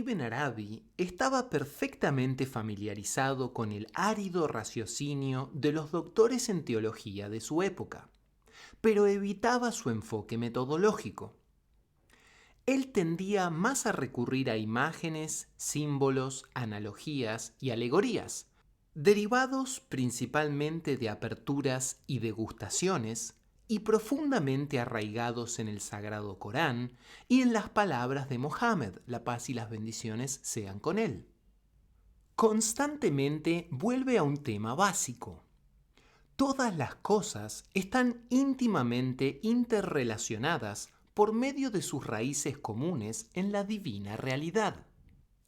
ibn Arabi estaba perfectamente familiarizado con el árido raciocinio de los doctores en teología de su época, pero evitaba su enfoque metodológico. Él tendía más a recurrir a imágenes, símbolos, analogías y alegorías, derivados principalmente de aperturas y degustaciones, y profundamente arraigados en el Sagrado Corán y en las palabras de Mohammed, la paz y las bendiciones sean con él. Constantemente vuelve a un tema básico. Todas las cosas están íntimamente interrelacionadas por medio de sus raíces comunes en la divina realidad.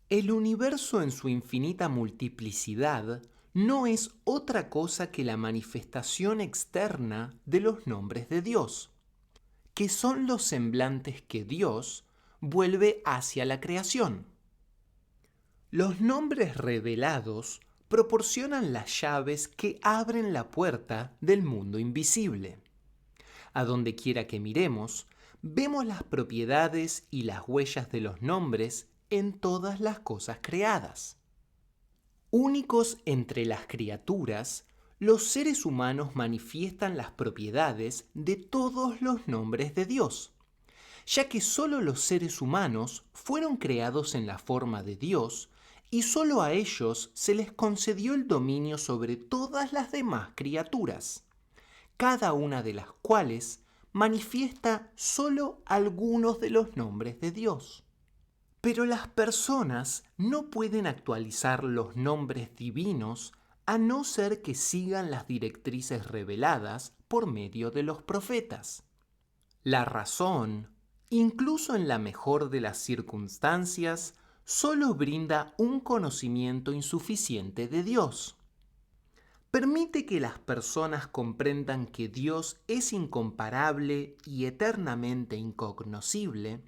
El universo en su infinita multiplicidad no es otra cosa que la manifestación externa de los nombres de Dios, que son los semblantes que Dios vuelve hacia la creación. Los nombres revelados proporcionan las llaves que abren la puerta del mundo invisible. A donde quiera que miremos, vemos las propiedades y las huellas de los nombres en todas las cosas creadas. Únicos entre las criaturas, los seres humanos manifiestan las propiedades de todos los nombres de Dios, ya que solo los seres humanos fueron creados en la forma de Dios y solo a ellos se les concedió el dominio sobre todas las demás criaturas, cada una de las cuales manifiesta solo algunos de los nombres de Dios. Pero las personas no pueden actualizar los nombres divinos a no ser que sigan las directrices reveladas por medio de los profetas. La razón, incluso en la mejor de las circunstancias, solo brinda un conocimiento insuficiente de Dios. Permite que las personas comprendan que Dios es incomparable y eternamente incognoscible,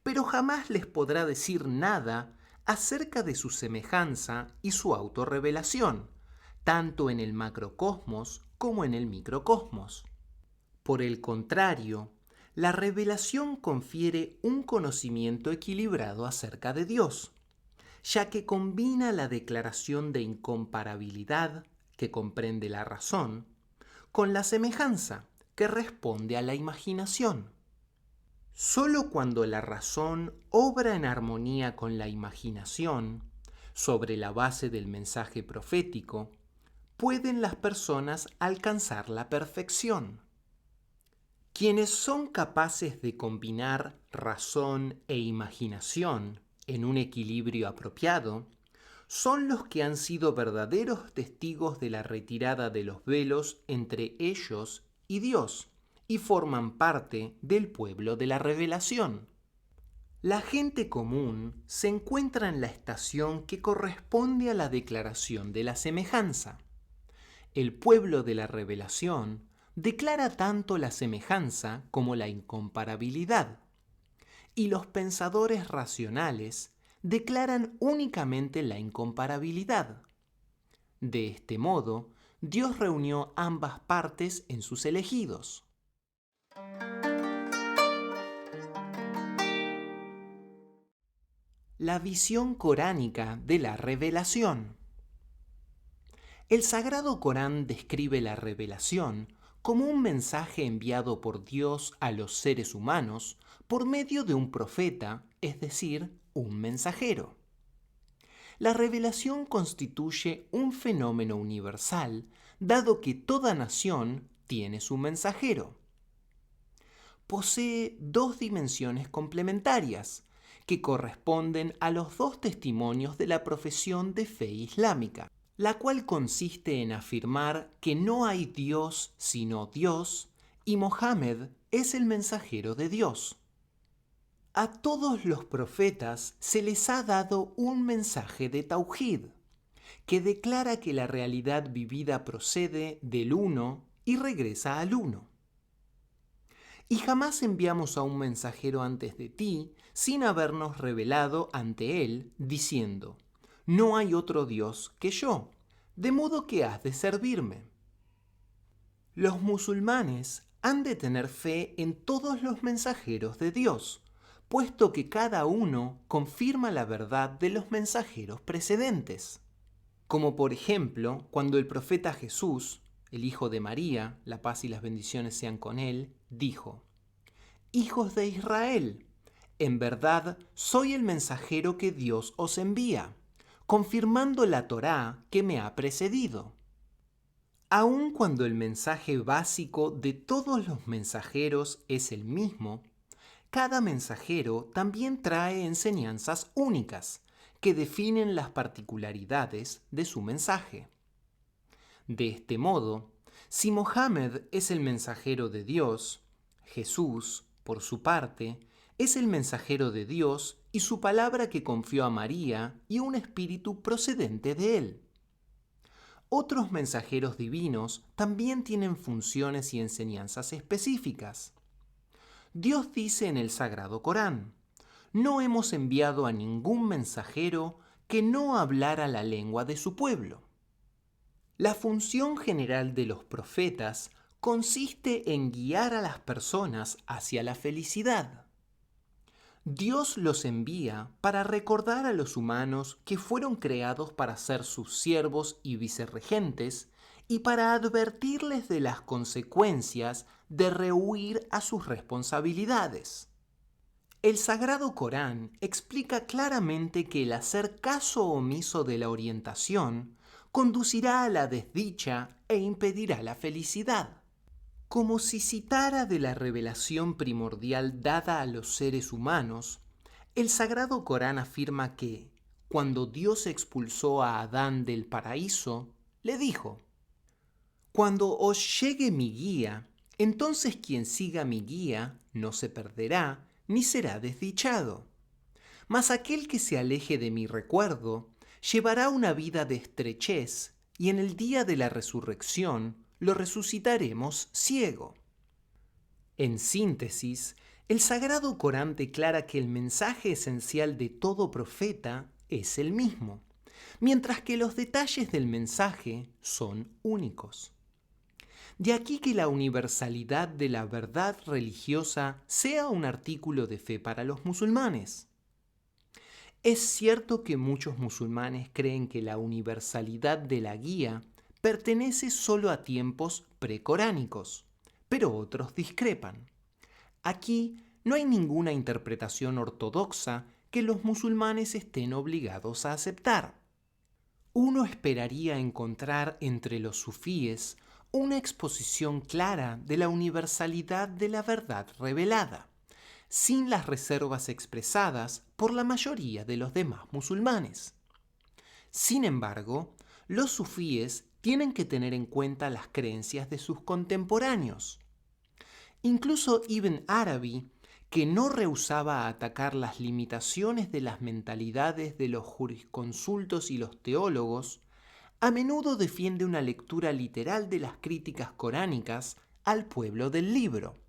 pero jamás les podrá decir nada acerca de su semejanza y su autorrevelación, tanto en el macrocosmos como en el microcosmos. Por el contrario, la revelación confiere un conocimiento equilibrado acerca de Dios, ya que combina la declaración de incomparabilidad, que comprende la razón, con la semejanza, que responde a la imaginación. Solo cuando la razón obra en armonía con la imaginación, sobre la base del mensaje profético, pueden las personas alcanzar la perfección. Quienes son capaces de combinar razón e imaginación en un equilibrio apropiado son los que han sido verdaderos testigos de la retirada de los velos entre ellos y Dios y forman parte del pueblo de la revelación. La gente común se encuentra en la estación que corresponde a la declaración de la semejanza. El pueblo de la revelación declara tanto la semejanza como la incomparabilidad, y los pensadores racionales declaran únicamente la incomparabilidad. De este modo, Dios reunió ambas partes en sus elegidos. La visión coránica de la revelación. El Sagrado Corán describe la revelación como un mensaje enviado por Dios a los seres humanos por medio de un profeta, es decir, un mensajero. La revelación constituye un fenómeno universal, dado que toda nación tiene su mensajero. Posee dos dimensiones complementarias, que corresponden a los dos testimonios de la profesión de fe islámica, la cual consiste en afirmar que no hay Dios sino Dios y Mohammed es el mensajero de Dios. A todos los profetas se les ha dado un mensaje de Tauhid, que declara que la realidad vivida procede del Uno y regresa al Uno. Y jamás enviamos a un mensajero antes de ti sin habernos revelado ante él, diciendo: no hay otro Dios que yo, de modo que has de servirme. Los musulmanes han de tener fe en todos los mensajeros de Dios, puesto que cada uno confirma la verdad de los mensajeros precedentes. Como por ejemplo, cuando el profeta Jesús, el hijo de María, la paz y las bendiciones sean con él, dijo: Hijos de Israel, en verdad soy el mensajero que Dios os envía, confirmando la Torá que me ha precedido. Aun cuando el mensaje básico de todos los mensajeros es el mismo, cada mensajero también trae enseñanzas únicas que definen las particularidades de su mensaje. De este modo, si Mohammed es el mensajero de Dios, Jesús, por su parte, es el mensajero de Dios y su palabra que confió a María y un espíritu procedente de él. Otros mensajeros divinos también tienen funciones y enseñanzas específicas. Dios dice en el Sagrado Corán: no hemos enviado a ningún mensajero que no hablara la lengua de su pueblo. La función general de los profetas consiste en guiar a las personas hacia la felicidad. Dios los envía para recordar a los humanos que fueron creados para ser sus siervos y vicerregentes y para advertirles de las consecuencias de rehuir a sus responsabilidades. El Sagrado Corán explica claramente que el hacer caso omiso de la orientación conducirá a la desdicha e impedirá la felicidad. Como si citara de la revelación primordial dada a los seres humanos, el Sagrado Corán afirma que, cuando Dios expulsó a Adán del paraíso, le dijo: Cuando os llegue mi guía, entonces quien siga mi guía no se perderá ni será desdichado. Mas aquel que se aleje de mi recuerdo llevará una vida de estrechez, y en el día de la resurrección lo resucitaremos ciego. En síntesis, el Sagrado Corán declara que el mensaje esencial de todo profeta es el mismo, mientras que los detalles del mensaje son únicos. De aquí que la universalidad de la verdad religiosa sea un artículo de fe para los musulmanes. Es cierto que muchos musulmanes creen que la universalidad de la guía pertenece solo a tiempos precoránicos, pero otros discrepan. Aquí no hay ninguna interpretación ortodoxa que los musulmanes estén obligados a aceptar. Uno esperaría encontrar entre los sufíes una exposición clara de la universalidad de la verdad revelada, sin las reservas expresadas por la mayoría de los demás musulmanes. Sin embargo, los sufíes tienen que tener en cuenta las creencias de sus contemporáneos. Incluso Ibn Arabi, que no rehusaba atacar las limitaciones de las mentalidades de los jurisconsultos y los teólogos, a menudo defiende una lectura literal de las críticas coránicas al pueblo del libro,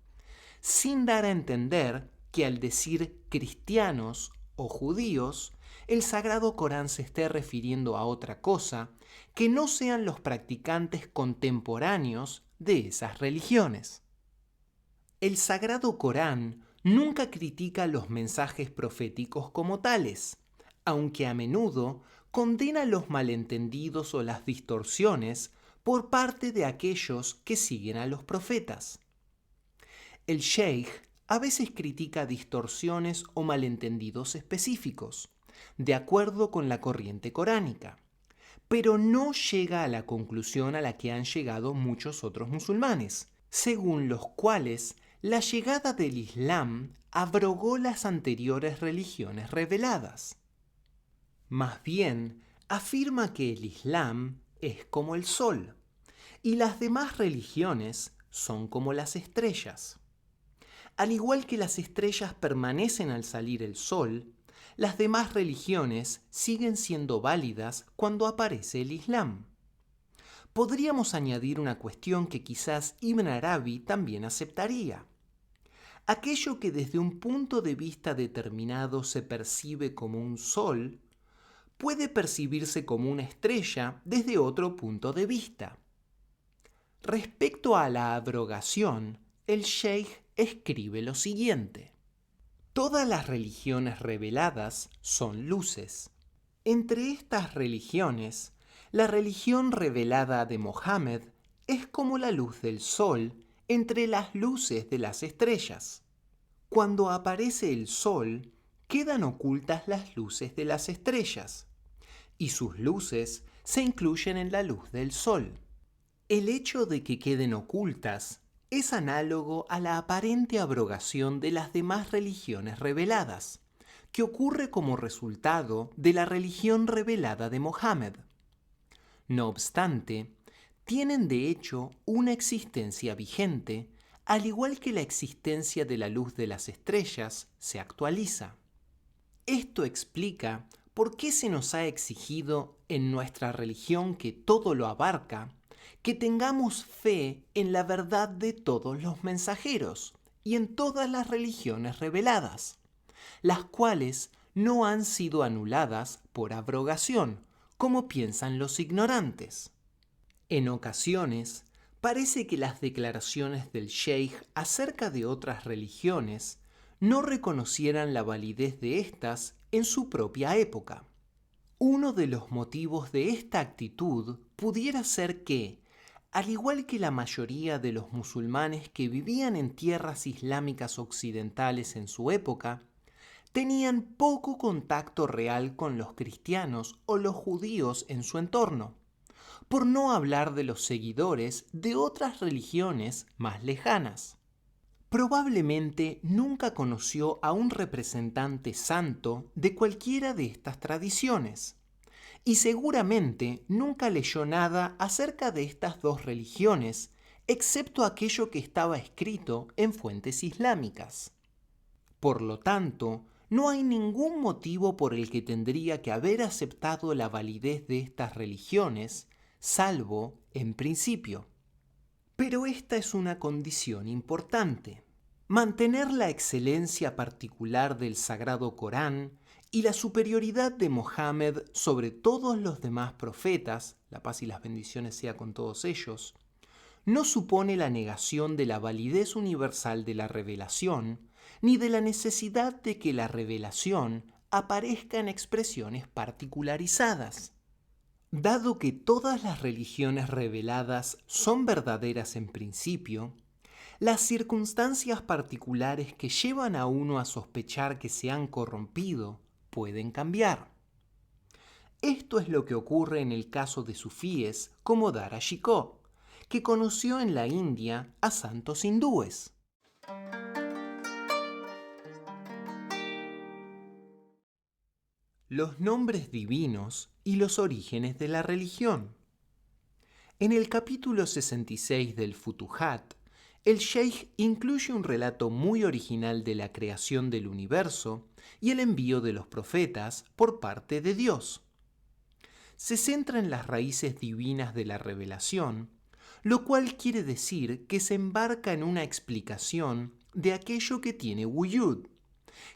sin dar a entender que al decir cristianos o judíos, el Sagrado Corán se esté refiriendo a otra cosa que no sean los practicantes contemporáneos de esas religiones. El Sagrado Corán nunca critica los mensajes proféticos como tales, aunque a menudo condena los malentendidos o las distorsiones por parte de aquellos que siguen a los profetas. El sheikh a veces critica distorsiones o malentendidos específicos, de acuerdo con la corriente coránica, pero no llega a la conclusión a la que han llegado muchos otros musulmanes, según los cuales la llegada del Islam abrogó las anteriores religiones reveladas. Más bien, afirma que el Islam es como el sol, y las demás religiones son como las estrellas. Al igual que las estrellas permanecen al salir el sol, las demás religiones siguen siendo válidas cuando aparece el Islam. Podríamos añadir una cuestión que quizás Ibn Arabi también aceptaría. Aquello que desde un punto de vista determinado se percibe como un sol, puede percibirse como una estrella desde otro punto de vista. Respecto a la abrogación, el sheikh escribe lo siguiente: Todas las religiones reveladas son luces. Entre estas religiones, la religión revelada de Mohammed es como la luz del sol entre las luces de las estrellas. Cuando aparece el sol, quedan ocultas las luces de las estrellas, y sus luces se incluyen en la luz del sol. El hecho de que queden ocultas es análogo a la aparente abrogación de las demás religiones reveladas, que ocurre como resultado de la religión revelada de Mohammed. No obstante, tienen de hecho una existencia vigente, al igual que la existencia de la luz de las estrellas se actualiza. Esto explica por qué se nos ha exigido en nuestra religión que todo lo abarca, que tengamos fe en la verdad de todos los mensajeros y en todas las religiones reveladas, las cuales no han sido anuladas por abrogación, como piensan los ignorantes. En ocasiones, parece que las declaraciones del Sheikh acerca de otras religiones no reconocieran la validez de éstas en su propia época. Uno de los motivos de esta actitud pudiera ser que, al igual que la mayoría de los musulmanes que vivían en tierras islámicas occidentales en su época, tenían poco contacto real con los cristianos o los judíos en su entorno, por no hablar de los seguidores de otras religiones más lejanas. Probablemente nunca conoció a un representante santo de cualquiera de estas tradiciones, y seguramente nunca leyó nada acerca de estas dos religiones, excepto aquello que estaba escrito en fuentes islámicas. Por lo tanto, no hay ningún motivo por el que tendría que haber aceptado la validez de estas religiones, salvo en principio. Pero esta es una condición importante: mantener la excelencia particular del Sagrado Corán y la superioridad de Mohammed sobre todos los demás profetas, la paz y las bendiciones sea con todos ellos, no supone la negación de la validez universal de la revelación, ni de la necesidad de que la revelación aparezca en expresiones particularizadas. Dado que todas las religiones reveladas son verdaderas en principio, las circunstancias particulares que llevan a uno a sospechar que se han corrompido pueden cambiar. Esto es lo que ocurre en el caso de sufíes como Dara Shikoh, que conoció en la India a santos hindúes. Los nombres divinos y los orígenes de la religión. En el capítulo 66 del Futuhat, el Sheikh incluye un relato muy original de la creación del universo y el envío de los profetas por parte de Dios. Se centra en las raíces divinas de la revelación, lo cual quiere decir que se embarca en una explicación de aquello que tiene wujud,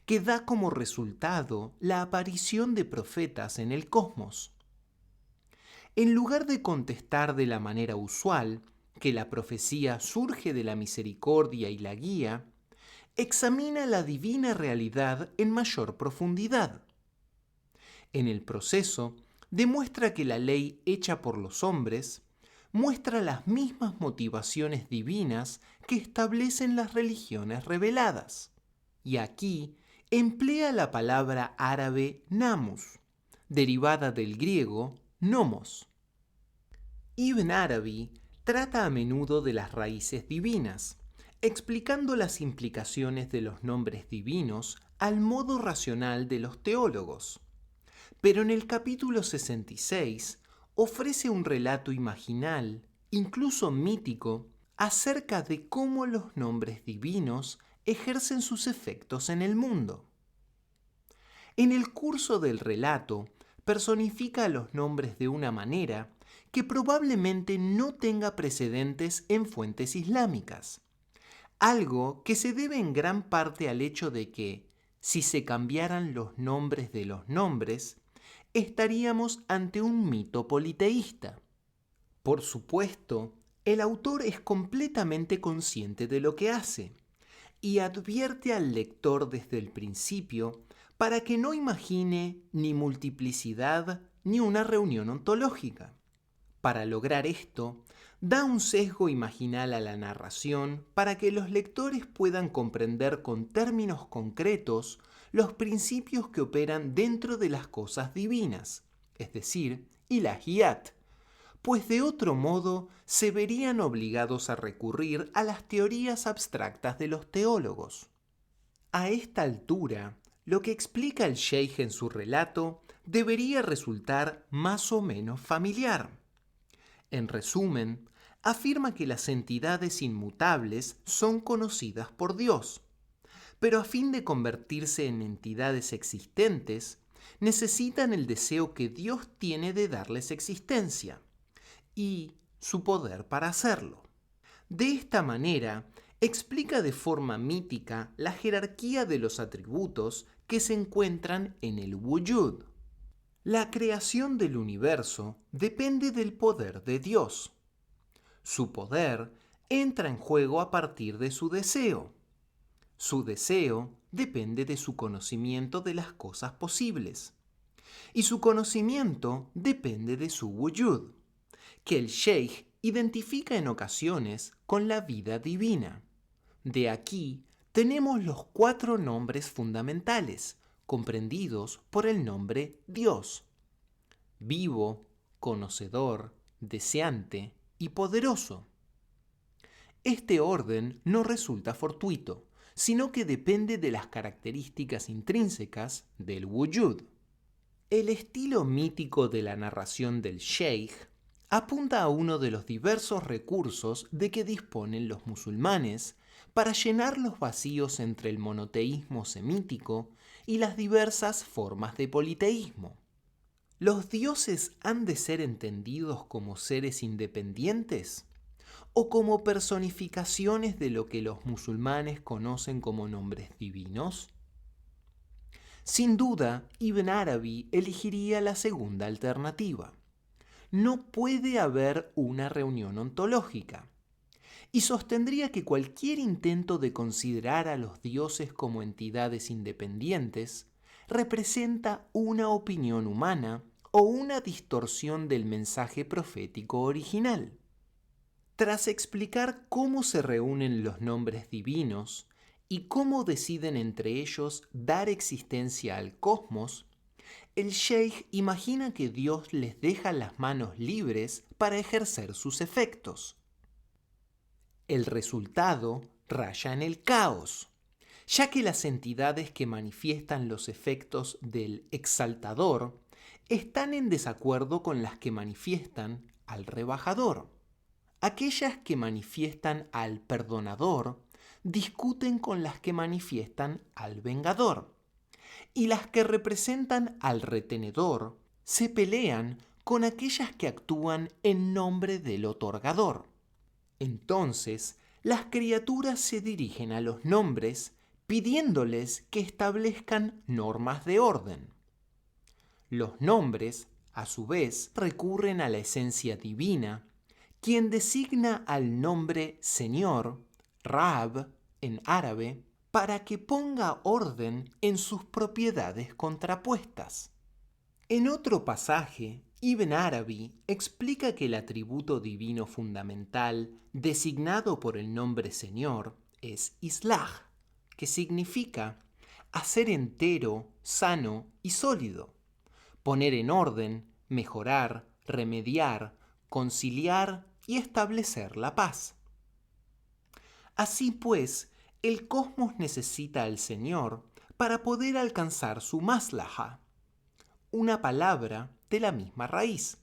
que da como resultado la aparición de profetas en el cosmos. En lugar de contestar de la manera usual, que la profecía surge de la misericordia y la guía, examina la divina realidad en mayor profundidad. En el proceso, demuestra que la ley hecha por los hombres muestra las mismas motivaciones divinas que establecen las religiones reveladas. Y aquí emplea la palabra árabe namus, derivada del griego nomos. Ibn Arabi trata a menudo de las raíces divinas, explicando las implicaciones de los nombres divinos al modo racional de los teólogos. Pero en el capítulo 66 ofrece un relato imaginal, incluso mítico, acerca de cómo los nombres divinos ejercen sus efectos en el mundo. En el curso del relato, personifica los nombres de una manera que probablemente no tenga precedentes en fuentes islámicas, algo que se debe en gran parte al hecho de que, si se cambiaran los nombres de los nombres, estaríamos ante un mito politeísta. Por supuesto, el autor es completamente consciente de lo que hace, y advierte al lector desde el principio para que no imagine ni multiplicidad ni una reunión ontológica. Para lograr esto, da un sesgo imaginal a la narración para que los lectores puedan comprender con términos concretos los principios que operan dentro de las cosas divinas, es decir, ilahiyat, pues de otro modo se verían obligados a recurrir a las teorías abstractas de los teólogos. A esta altura, lo que explica el sheij en su relato debería resultar más o menos familiar. En resumen, afirma que las entidades inmutables son conocidas por Dios, pero a fin de convertirse en entidades existentes, necesitan el deseo que Dios tiene de darles existencia y su poder para hacerlo. De esta manera, explica de forma mítica la jerarquía de los atributos que se encuentran en el wujud. La creación del universo depende del poder de Dios. Su poder entra en juego a partir de su deseo. Su deseo depende de su conocimiento de las cosas posibles. Y su conocimiento depende de su wujud, que el sheij identifica en ocasiones con la vida divina. De aquí tenemos los 4 nombres fundamentales, comprendidos por el nombre Dios: vivo, conocedor, deseante y poderoso. Este orden no resulta fortuito, sino que depende de las características intrínsecas del wujud. El estilo mítico de la narración del sheij apunta a uno de los diversos recursos de que disponen los musulmanes para llenar los vacíos entre el monoteísmo semítico y las diversas formas de politeísmo. ¿Los dioses han de ser entendidos como seres independientes o como personificaciones de lo que los musulmanes conocen como nombres divinos? Sin duda, Ibn Arabi elegiría la segunda alternativa. No puede haber una reunión ontológica, y sostendría que cualquier intento de considerar a los dioses como entidades independientes representa una opinión humana o una distorsión del mensaje profético original. Tras explicar cómo se reúnen los nombres divinos y cómo deciden entre ellos dar existencia al cosmos, el sheij imagina que Dios les deja las manos libres para ejercer sus efectos. El resultado raya en el caos, ya que las entidades que manifiestan los efectos del exaltador están en desacuerdo con las que manifiestan al rebajador. Aquellas que manifiestan al perdonador discuten con las que manifiestan al vengador, y las que representan al retenedor se pelean con aquellas que actúan en nombre del otorgador. Entonces, las criaturas se dirigen a los nombres pidiéndoles que establezcan normas de orden. Los nombres, a su vez, recurren a la esencia divina, quien designa al nombre Señor, Rab, en árabe, para que ponga orden en sus propiedades contrapuestas. En otro pasaje, Ibn Arabi explica que el atributo divino fundamental designado por el nombre Señor es Islah, que significa hacer entero, sano y sólido, poner en orden, mejorar, remediar, conciliar y establecer la paz. Así pues, el cosmos necesita al Señor para poder alcanzar su maslaha, una palabra de la misma raíz,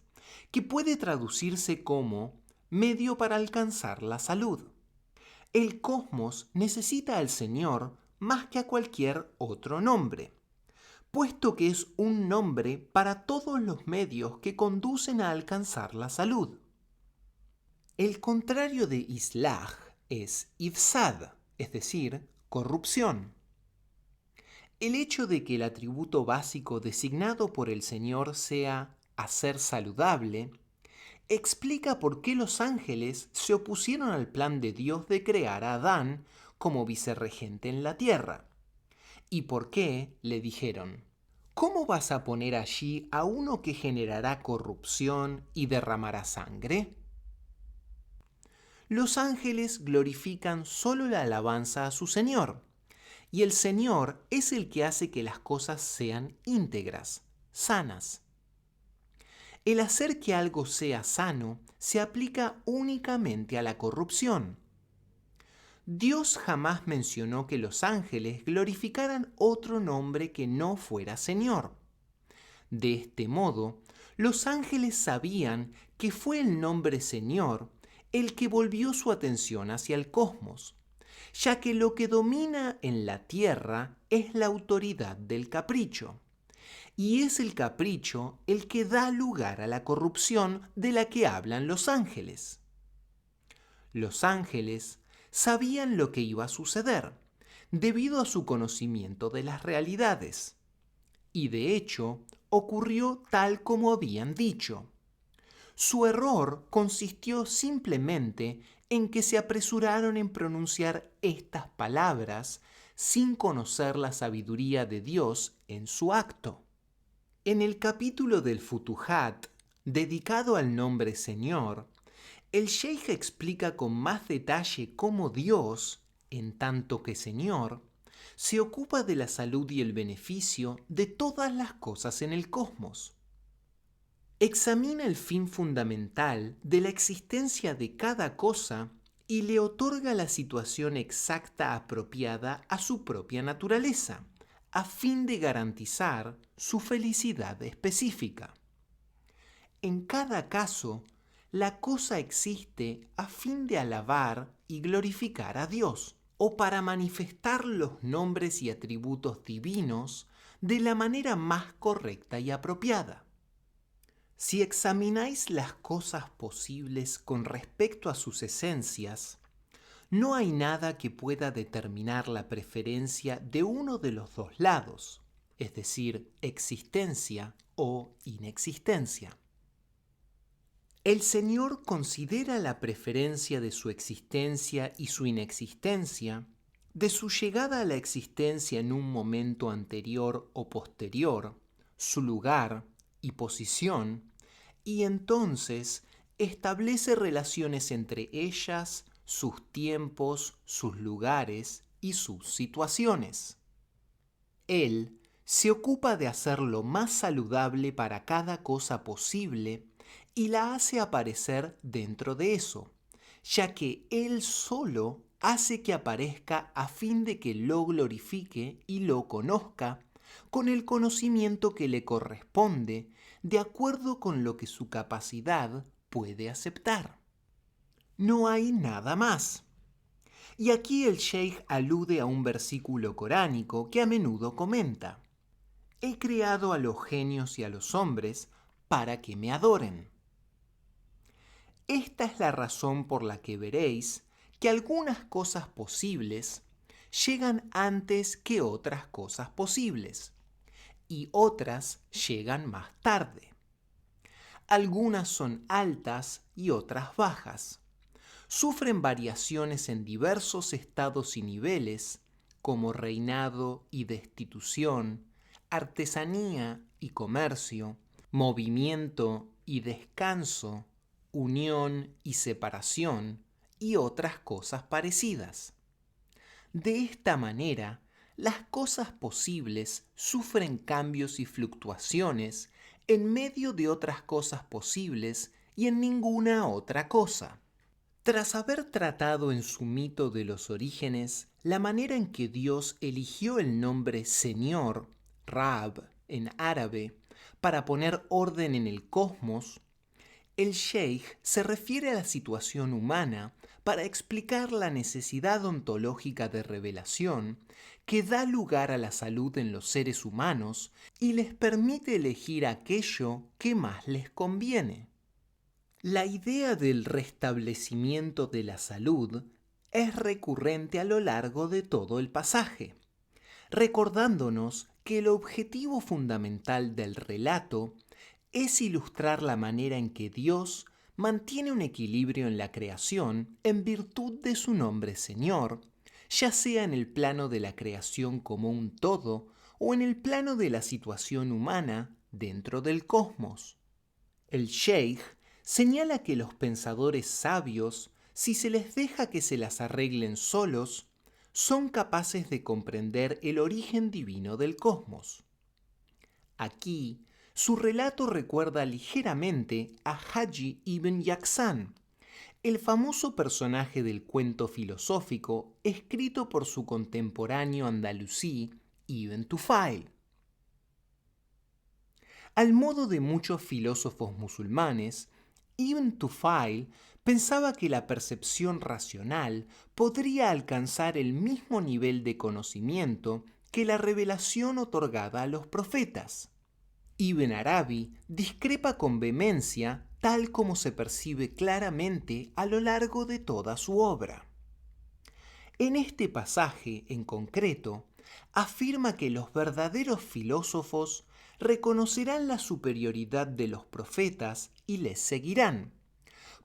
que puede traducirse como medio para alcanzar la salud. El cosmos necesita al Señor más que a cualquier otro nombre, puesto que es un nombre para todos los medios que conducen a alcanzar la salud. El contrario de Islah es Ifsad, es decir, corrupción. El hecho de que el atributo básico designado por el Señor sea hacer saludable, explica por qué los ángeles se opusieron al plan de Dios de crear a Adán como vicerregente en la tierra. ¿Y por qué? Le dijeron. ¿Cómo vas a poner allí a uno que generará corrupción y derramará sangre? Los ángeles glorifican solo la alabanza a su Señor, y el Señor es el que hace que las cosas sean íntegras, sanas. El hacer que algo sea sano se aplica únicamente a la corrupción. Dios jamás mencionó que los ángeles glorificaran otro nombre que no fuera Señor. De este modo, los ángeles sabían que fue el nombre Señor el que volvió su atención hacia el cosmos, ya que lo que domina en la tierra es la autoridad del capricho. Y es el capricho el que da lugar a la corrupción de la que hablan los ángeles. Los ángeles sabían lo que iba a suceder, debido a su conocimiento de las realidades. Y de hecho, ocurrió tal como habían dicho. Su error consistió simplemente en que se apresuraron en pronunciar estas palabras sin conocer la sabiduría de Dios en su acto. En el capítulo del Futuhat, dedicado al nombre Señor, el Sheikh explica con más detalle cómo Dios, en tanto que Señor, se ocupa de la salud y el beneficio de todas las cosas en el cosmos. Examina el fin fundamental de la existencia de cada cosa y le otorga la situación exacta apropiada a su propia naturaleza, a fin de garantizar su felicidad específica. En cada caso, la cosa existe a fin de alabar y glorificar a Dios, o para manifestar los nombres y atributos divinos de la manera más correcta y apropiada. Si examináis las cosas posibles con respecto a sus esencias, no hay nada que pueda determinar la preferencia de uno de los dos lados, es decir, existencia o inexistencia. El Señor considera la preferencia de su existencia y su inexistencia, de su llegada a la existencia en un momento anterior o posterior, su lugar y posición, y entonces establece relaciones entre ellas, sus tiempos, sus lugares y sus situaciones. Él se ocupa de hacer lo más saludable para cada cosa posible y la hace aparecer dentro de eso, ya que Él solo hace que aparezca a fin de que lo glorifique y lo conozca con el conocimiento que le corresponde de acuerdo con lo que su capacidad puede aceptar. No hay nada más. Y aquí el Sheikh alude a un versículo coránico que a menudo comenta: he creado a los genios y a los hombres para que me adoren. Esta es la razón por la que veréis que algunas cosas posibles llegan antes que otras cosas posibles, y otras llegan más tarde. Algunas son altas y otras bajas. Sufren variaciones en diversos estados y niveles, como reinado y destitución, artesanía y comercio, movimiento y descanso, unión y separación, y otras cosas parecidas. De esta manera, las cosas posibles sufren cambios y fluctuaciones en medio de otras cosas posibles y en ninguna otra cosa. Tras haber tratado en su mito de los orígenes la manera en que Dios eligió el nombre Señor, Rab, en árabe, para poner orden en el cosmos, el Sheikh se refiere a la situación humana para explicar la necesidad ontológica de revelación que da lugar a la salud en los seres humanos y les permite elegir aquello que más les conviene. La idea del restablecimiento de la salud es recurrente a lo largo de todo el pasaje, recordándonos que el objetivo fundamental del relato es ilustrar la manera en que Dios mantiene un equilibrio en la creación en virtud de su nombre Señor, ya sea en el plano de la creación como un todo o en el plano de la situación humana dentro del cosmos. El Sheikh señala que los pensadores sabios, si se les deja que se las arreglen solos, son capaces de comprender el origen divino del cosmos. Aquí, su relato recuerda ligeramente a Haji ibn Yaqzan, el famoso personaje del cuento filosófico escrito por su contemporáneo andalusí Ibn Tufail. Al modo de muchos filósofos musulmanes, Ibn Tufail pensaba que la percepción racional podría alcanzar el mismo nivel de conocimiento que la revelación otorgada a los profetas. Ibn Arabi discrepa con vehemencia tal como se percibe claramente a lo largo de toda su obra. En este pasaje en concreto, afirma que los verdaderos filósofos reconocerán la superioridad de los profetas y les seguirán,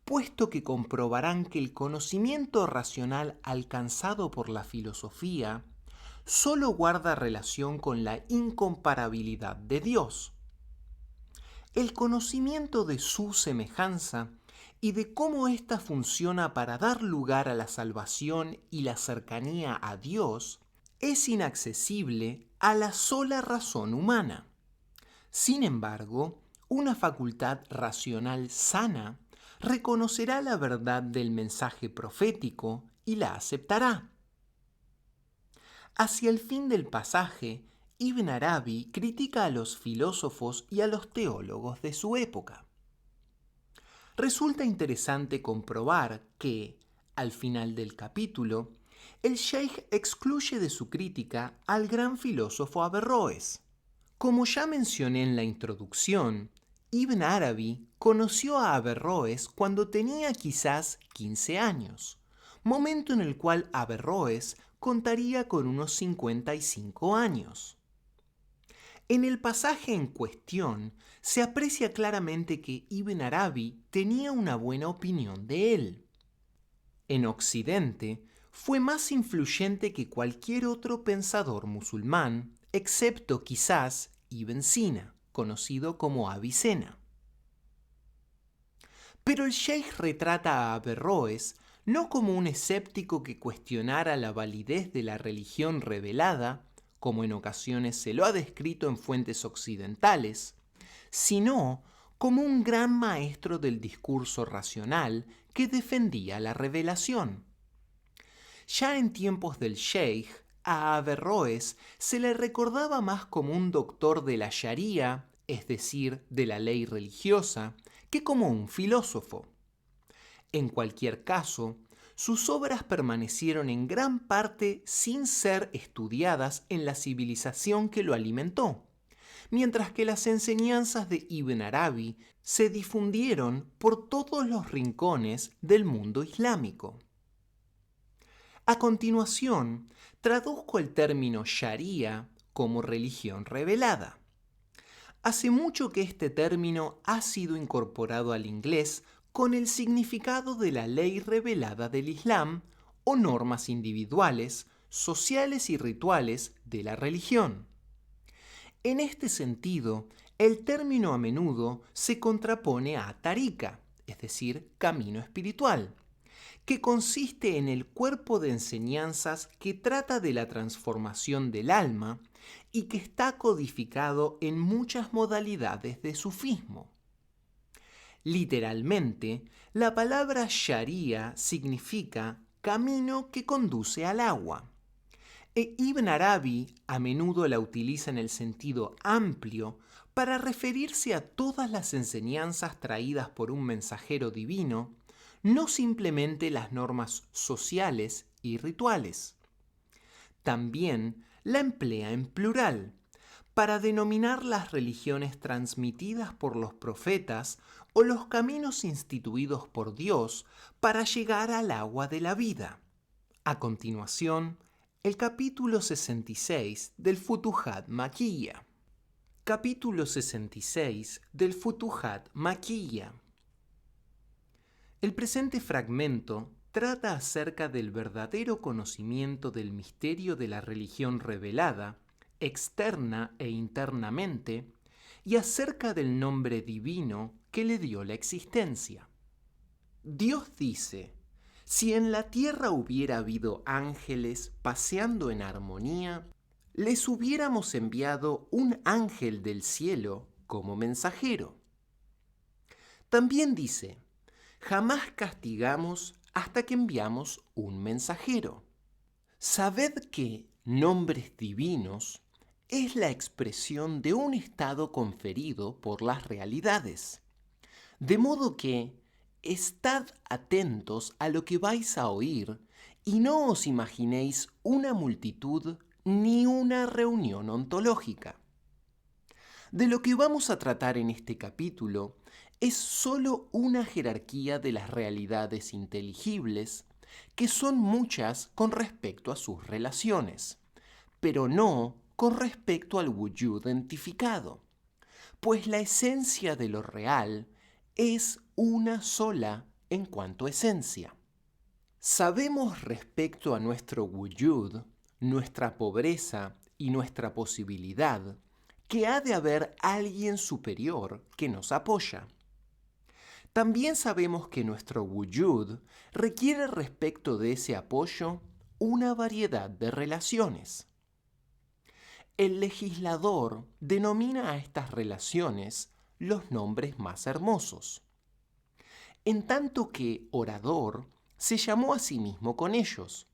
puesto que comprobarán que el conocimiento racional alcanzado por la filosofía solo guarda relación con la incomparabilidad de Dios. El conocimiento de su semejanza y de cómo ésta funciona para dar lugar a la salvación y la cercanía a Dios es inaccesible a la sola razón humana. Sin embargo, una facultad racional sana reconocerá la verdad del mensaje profético y la aceptará. Hacia el fin del pasaje, Ibn Arabi critica a los filósofos y a los teólogos de su época. Resulta interesante comprobar que, al final del capítulo, el Sheikh excluye de su crítica al gran filósofo Averroes. Como ya mencioné en la introducción, Ibn Arabi conoció a Averroes cuando tenía quizás 15 años, momento en el cual Averroes contaría con unos 55 años. En el pasaje en cuestión se aprecia claramente que Ibn Arabi tenía una buena opinión de él. En Occidente fue más influyente que cualquier otro pensador musulmán, excepto quizás Ibn Sina, conocido como Avicena. Pero el Sheikh retrata a Averroes no como un escéptico que cuestionara la validez de la religión revelada, como en ocasiones se lo ha descrito en fuentes occidentales, sino como un gran maestro del discurso racional que defendía la revelación. Ya en tiempos del Sheikh, a Averroes se le recordaba más como un doctor de la Sharia, es decir, de la ley religiosa, que como un filósofo. En cualquier caso, sus obras permanecieron en gran parte sin ser estudiadas en la civilización que lo alimentó, mientras que las enseñanzas de Ibn Arabi se difundieron por todos los rincones del mundo islámico. A continuación, traduzco el término Sharia como religión revelada. Hace mucho que este término ha sido incorporado al inglés con el significado de la ley revelada del Islam o normas individuales, sociales y rituales de la religión. En este sentido, el término a menudo se contrapone a tarika, es decir, camino espiritual, que consiste en el cuerpo de enseñanzas que trata de la transformación del alma y que está codificado en muchas modalidades de sufismo. Literalmente, la palabra Sharia significa camino que conduce al agua. Ibn Arabi a menudo la utiliza en el sentido amplio para referirse a todas las enseñanzas traídas por un mensajero divino, no simplemente las normas sociales y rituales. También la emplea en plural, para denominar las religiones transmitidas por los profetas o los caminos instituidos por Dios para llegar al agua de la vida. A continuación, el capítulo 66 del Futuhat Makkiyya. Capítulo 66 del Futuhat Makkiyya. El presente fragmento trata acerca del verdadero conocimiento del misterio de la religión revelada, externa e internamente, y acerca del nombre divino que le dio la existencia. Dios dice: si en la tierra hubiera habido ángeles paseando en armonía, les hubiéramos enviado un ángel del cielo como mensajero. También dice: jamás castigamos hasta que enviamos un mensajero. Sabed que nombres divinos es la expresión de un estado conferido por las realidades. De modo que estad atentos a lo que vais a oír y no os imaginéis una multitud ni una reunión ontológica. De lo que vamos a tratar en este capítulo es sólo una jerarquía de las realidades inteligibles, que son muchas con respecto a sus relaciones, pero no con respecto al wujud identificado, pues la esencia de lo real es una sola en cuanto a esencia. Sabemos respecto a nuestro wujud, nuestra pobreza y nuestra posibilidad, que ha de haber alguien superior que nos apoya. También sabemos que nuestro wujud requiere respecto de ese apoyo una variedad de relaciones. El legislador denomina a estas relaciones los nombres más hermosos, en tanto que orador se llamó a sí mismo con ellos,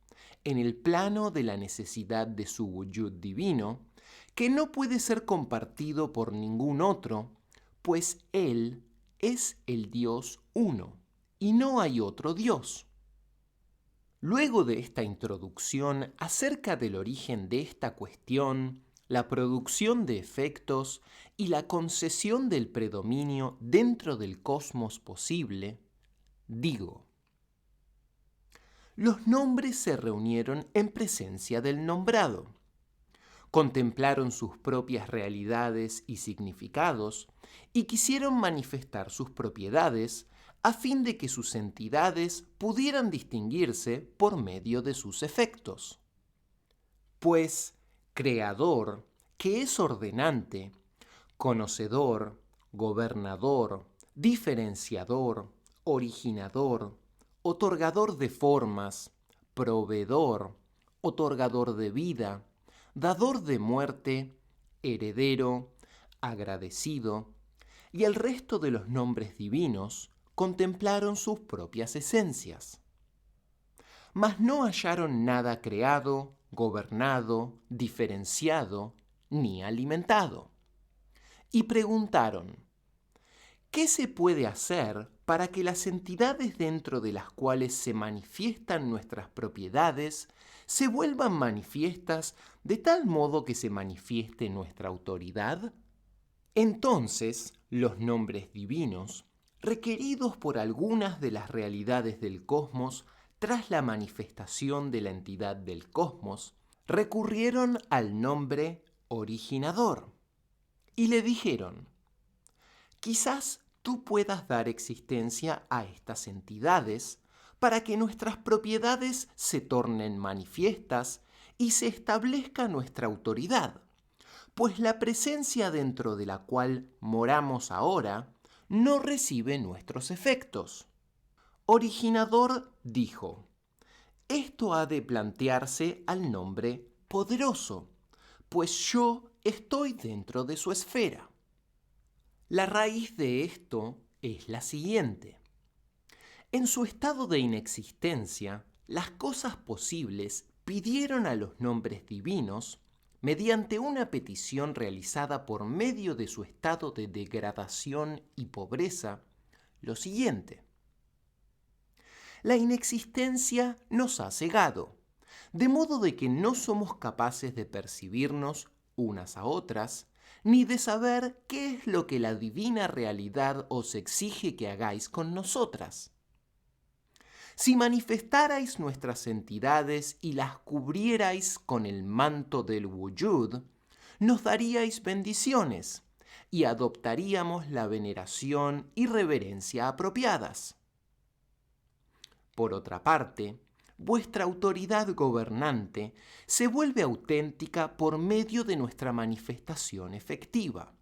en el plano de la necesidad de su wujud divino, que no puede ser compartido por ningún otro, pues él es el Dios uno, y no hay otro Dios. Luego de esta introducción acerca del origen de esta cuestión, la producción de efectos y la concesión del predominio dentro del cosmos posible, digo: los nombres se reunieron en presencia del nombrado. Contemplaron sus propias realidades y significados y quisieron manifestar sus propiedades a fin de que sus entidades pudieran distinguirse por medio de sus efectos. Pues creador, que es ordenante, conocedor, gobernador, diferenciador, originador, otorgador de formas, proveedor, otorgador de vida, dador de muerte, heredero, agradecido, y el resto de los nombres divinos contemplaron sus propias esencias. Mas no hallaron nada creado, gobernado, diferenciado, ni alimentado. Y preguntaron: ¿qué se puede hacer para que las entidades dentro de las cuales se manifiestan nuestras propiedades se vuelvan manifiestas de tal modo que se manifieste nuestra autoridad? Entonces, los nombres divinos, requeridos por algunas de las realidades del cosmos tras la manifestación de la entidad del cosmos, recurrieron al nombre originador y le dijeron: quizás tú puedas dar existencia a estas entidades para que nuestras propiedades se tornen manifiestas y se establezca nuestra autoridad, pues la presencia dentro de la cual moramos ahora no recibe nuestros efectos. Originador dijo: esto ha de plantearse al nombre poderoso, pues yo estoy dentro de su esfera. La raíz de esto es la siguiente. En su estado de inexistencia, las cosas posibles pidieron a los nombres divinos, mediante una petición realizada por medio de su estado de degradación y pobreza, lo siguiente: la inexistencia nos ha cegado, de modo de que no somos capaces de percibirnos unas a otras, ni de saber qué es lo que la divina realidad os exige que hagáis con nosotras. Si manifestarais nuestras entidades y las cubrierais con el manto del wujud, nos daríais bendiciones y adoptaríamos la veneración y reverencia apropiadas. Por otra parte, vuestra autoridad gobernante se vuelve auténtica por medio de nuestra manifestación efectiva.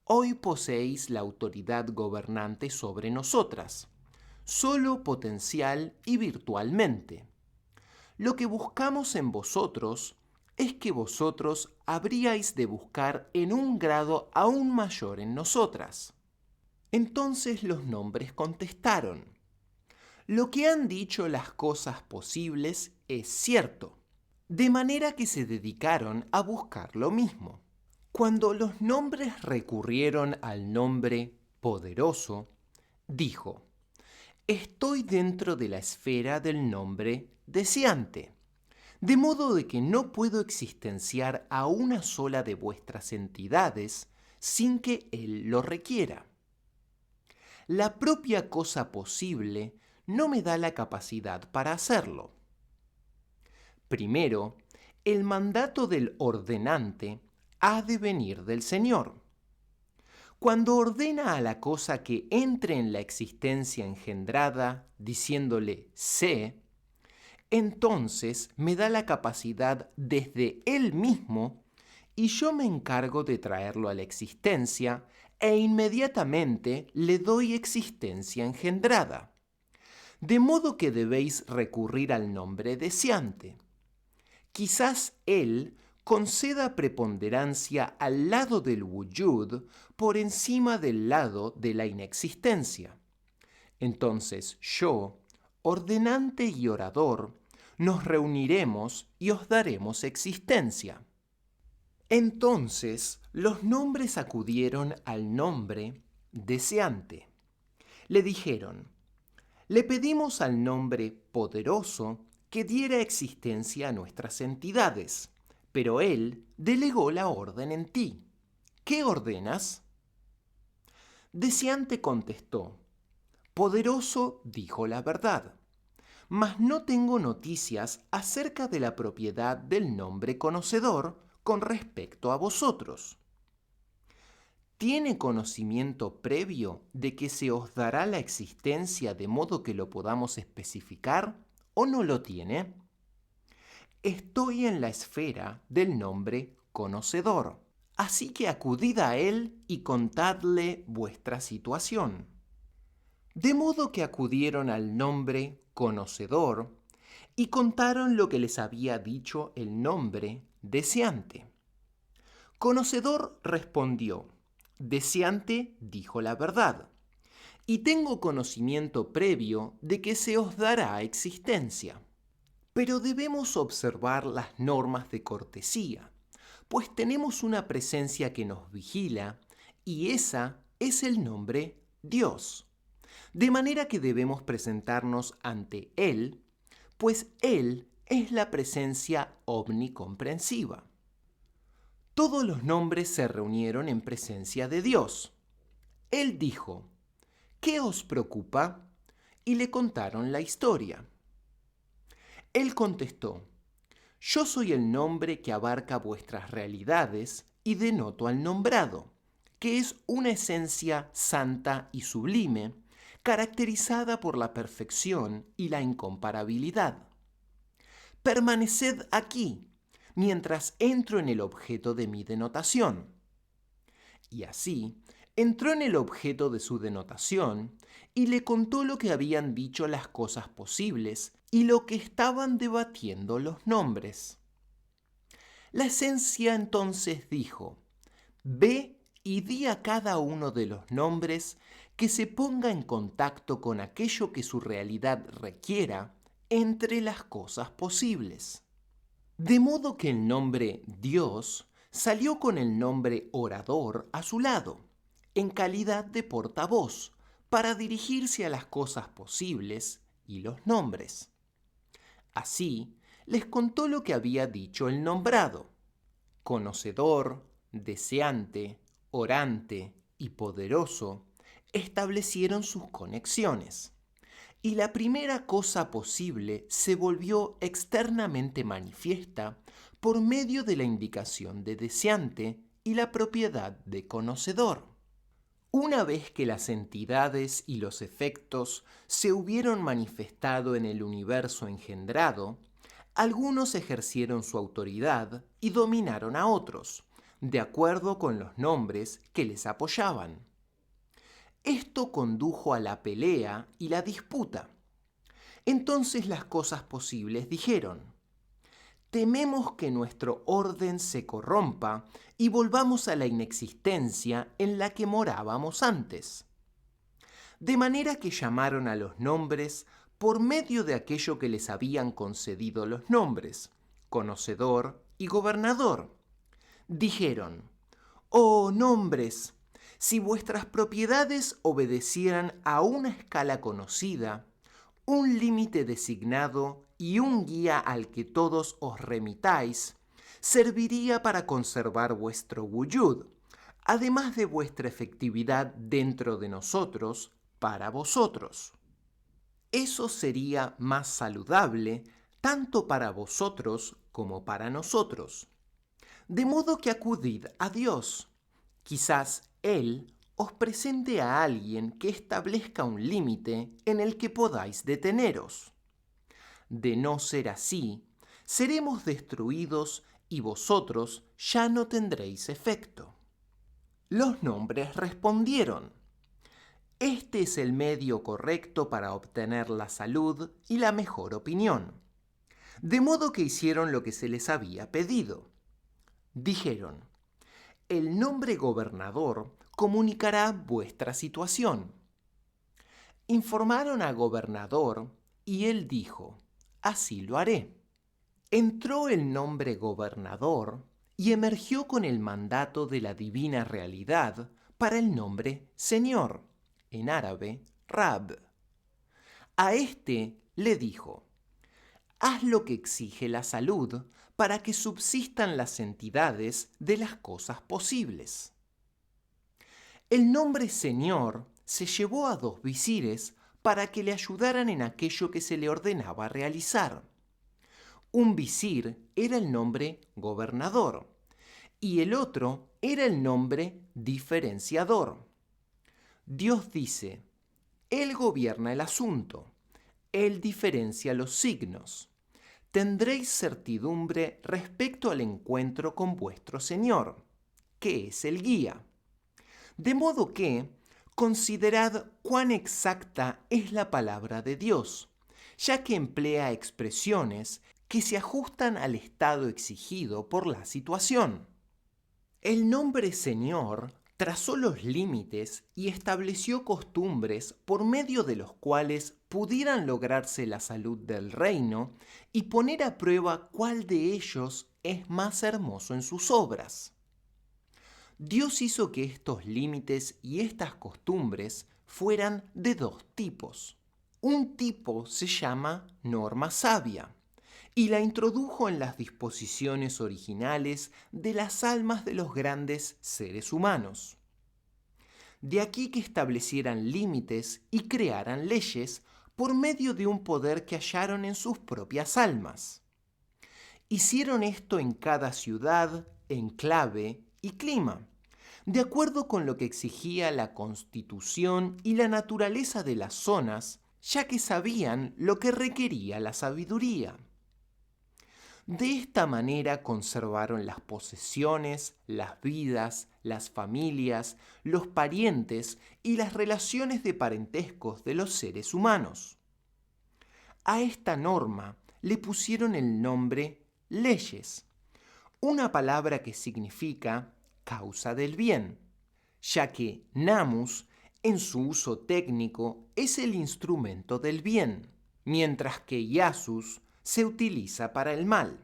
Hoy poseéis la autoridad gobernante sobre nosotras, solo potencial y virtualmente. Lo que buscamos en vosotros es que vosotros habríais de buscar en un grado aún mayor en nosotras. Entonces los nombres contestaron: lo que han dicho las cosas posibles es cierto, de manera que se dedicaron a buscar lo mismo. Cuando los nombres recurrieron al nombre poderoso, dijo: estoy dentro de la esfera del nombre deseante, de modo de que no puedo existenciar a una sola de vuestras entidades sin que él lo requiera. La propia cosa posible no me da la capacidad para hacerlo. Primero, el mandato del ordenante ha de venir del Señor. Cuando ordena a la cosa que entre en la existencia engendrada, diciéndole sé, entonces me da la capacidad desde Él mismo y yo me encargo de traerlo a la existencia e inmediatamente le doy existencia engendrada. De modo que debéis recurrir al nombre deseante. Quizás Él conceda preponderancia al lado del wujud por encima del lado de la inexistencia. Entonces yo, ordenante y orador, nos reuniremos y os daremos existencia. Entonces los nombres acudieron al nombre deseante. Le dijeron: le pedimos al nombre poderoso que diera existencia a nuestras entidades, pero él delegó la orden en ti. ¿Qué ordenas? Deseante contestó: poderoso dijo la verdad, mas no tengo noticias acerca de la propiedad del nombre conocedor con respecto a vosotros. ¿Tiene conocimiento previo de que se os dará la existencia de modo que lo podamos especificar o no lo tiene? Estoy en la esfera del nombre conocedor, así que acudid a él y contadle vuestra situación. De modo que acudieron al nombre conocedor y contaron lo que les había dicho el nombre deseante. Conocedor respondió: deseante dijo la verdad, y tengo conocimiento previo de que se os dará existencia. Pero debemos observar las normas de cortesía, pues tenemos una presencia que nos vigila, y esa es el nombre Dios. De manera que debemos presentarnos ante Él, pues Él es la presencia omnicomprensiva. Todos los nombres se reunieron en presencia de Dios. Él dijo: ¿qué os preocupa? Y le contaron la historia. Él contestó: yo soy el nombre que abarca vuestras realidades y denoto al nombrado, que es una esencia santa y sublime, caracterizada por la perfección y la incomparabilidad. Permaneced aquí, mientras entro en el objeto de mi denotación. Y así entró en el objeto de su denotación y le contó lo que habían dicho las cosas posibles y lo que estaban debatiendo los nombres. La esencia entonces dijo: ve y di a cada uno de los nombres que se ponga en contacto con aquello que su realidad requiera entre las cosas posibles. De modo que el nombre Dios salió con el nombre orador a su lado, en calidad de portavoz, para dirigirse a las cosas posibles y los nombres. Así, les contó lo que había dicho el nombrado. Conocedor, deseante, orante y poderoso establecieron sus conexiones, y la primera cosa posible se volvió externamente manifiesta por medio de la indicación de deseante y la propiedad de conocedor. Una vez que las entidades y los efectos se hubieron manifestado en el universo engendrado, algunos ejercieron su autoridad y dominaron a otros, de acuerdo con los nombres que les apoyaban. Esto condujo a la pelea y la disputa. Entonces las cosas posibles dijeron: tememos que nuestro orden se corrompa y volvamos a la inexistencia en la que morábamos antes. De manera que llamaron a los nombres por medio de aquello que les habían concedido los nombres, conocedor y gobernador. Dijeron: oh nombres, si vuestras propiedades obedecieran a una escala conocida, un límite designado y un guía al que todos os remitáis, serviría para conservar vuestro wujud, además de vuestra efectividad dentro de nosotros, para vosotros. Eso sería más saludable tanto para vosotros como para nosotros. De modo que acudid a Dios. Quizás Él os presente a alguien que establezca un límite en el que podáis deteneros. De no ser así, seremos destruidos y vosotros ya no tendréis efecto. Los nombres respondieron: este es el medio correcto para obtener la salud y la mejor opinión. De modo que hicieron lo que se les había pedido. Dijeron: el nombre gobernador comunicará vuestra situación. Informaron a gobernador y él dijo: así lo haré. Entró el nombre gobernador y emergió con el mandato de la divina realidad para el nombre Señor, en árabe Rab. A este le dijo: haz lo que exige la salud para que subsistan las entidades de las cosas posibles. El nombre Señor se llevó a dos visires para que le ayudaran en aquello que se le ordenaba realizar. Un visir era el nombre gobernador y el otro era el nombre diferenciador. Dios dice: Él gobierna el asunto, Él diferencia los signos. Tendréis certidumbre respecto al encuentro con vuestro Señor, que es el guía. De modo que considerad cuán exacta es la palabra de Dios, ya que emplea expresiones que se ajustan al estado exigido por la situación. El nombre Señor trazó los límites y estableció costumbres por medio de los cuales pudieran lograrse la salud del reino y poner a prueba cuál de ellos es más hermoso en sus obras. Dios hizo que estos límites y estas costumbres fueran de dos tipos. Un tipo se llama norma sabia y la introdujo en las disposiciones originales de las almas de los grandes seres humanos. De aquí que establecieran límites y crearan leyes por medio de un poder que hallaron en sus propias almas. Hicieron esto en cada ciudad, enclave y clima, de acuerdo con lo que exigía la constitución y la naturaleza de las zonas, ya que sabían lo que requería la sabiduría. De esta manera conservaron las posesiones, las vidas, las familias, los parientes y las relaciones de parentescos de los seres humanos. A esta norma le pusieron el nombre leyes, una palabra que significa causa del bien, ya que Namus, en su uso técnico, es el instrumento del bien, mientras que Iasus se utiliza para el mal.